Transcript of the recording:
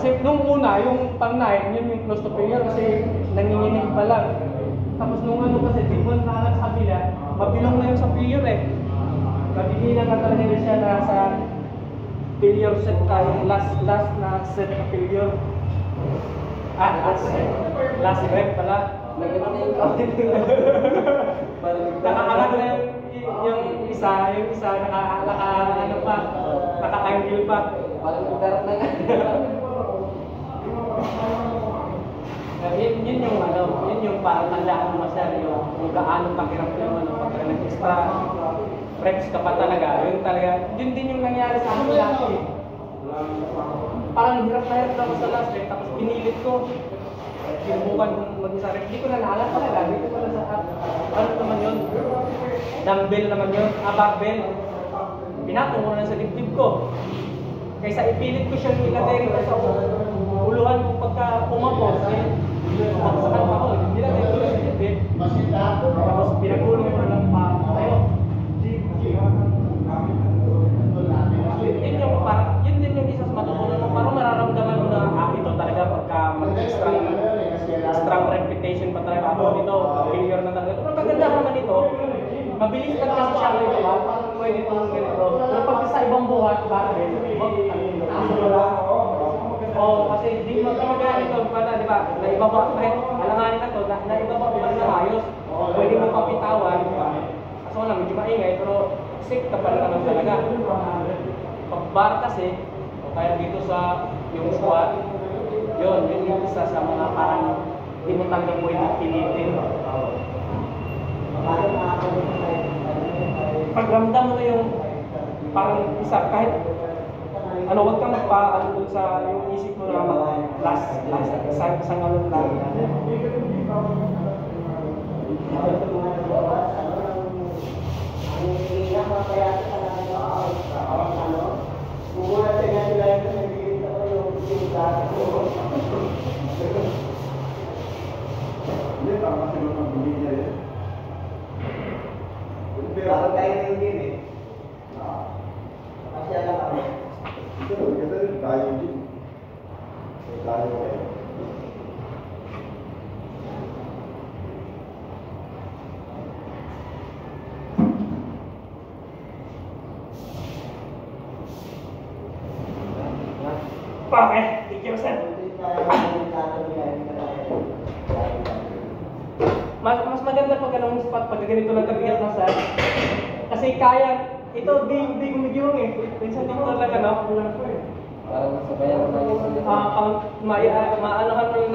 Kasi nung una, yung pang 9, yun yung close to failure kasi nanginginig pa lang. Tapos nung ano kasi, di mo nakalat sa kabila, mabilong na yung sa failure eh. Kabibilang na talaga yun siya na sa failure set yung last na set na failure. Last rep pala. Nakakalat na yung isa ano pa, naka-angle pa. Parang lugar na nga. Yun yung ano, yun yung parang tandaan mo siya yung kung gaano pakirap yung ano, pag nag-extra reps ka pa talaga, yun din yung nangyari sa akin lagi. Parang hirap na hirap ako sa last rep, tapos pinilit ko. Sinubukan mag-isa rep, hindi ko na naalala talaga, dito ko na sa ano naman yun? Dumbbell naman yun, barbell. Pinatong ko na sa dibdib ko. Kaysa ipilit ko siyang ilagay rito sa uluhan ko pagka pumapos, pagsakan pa ako, nilagay ko lang sa dibdib. Tapos pinagulong ko lang pa tayo. Yun din yung isa sa matutunan mo, parang mararamdaman mo na ito talaga pagka mag-extra repetition pa talaga ako dito, failure na talaga. Pero maganda naman ito, mabilis lang kasi siya ngayon, diba? Parang pwede itong ganito. Pero pag sa ibang buhat, bakit? Kasi di magkamagana ito pala, di ba? Naibaba, alanganin na ito, naibaba mo na ayos. Pwede mo papitawan. Kaso wala, medyo maingay, pero sick ka pala naman talaga. Pag bar kasi, o kaya dito sa yung squat, yun yung isa sa mga parang hindi mo talaga pwede pilitin. Pagramdam mo yung parang isa kahit ano, wag kang magpa-ano dun sa yung isip mo na last isang ano lang. Parang tayo na yun eh. Kasi alam ako. Ito, ito rin tayo din. Tayo kayo. Okay, thank you, sir. Mas maganda pag anong spot pag ganito lang kabigat na sir. Kasi kaya, ito di gumigiwang eh. Minsan dito lang ano. Parang masabayan na yun. Maanohan mo yung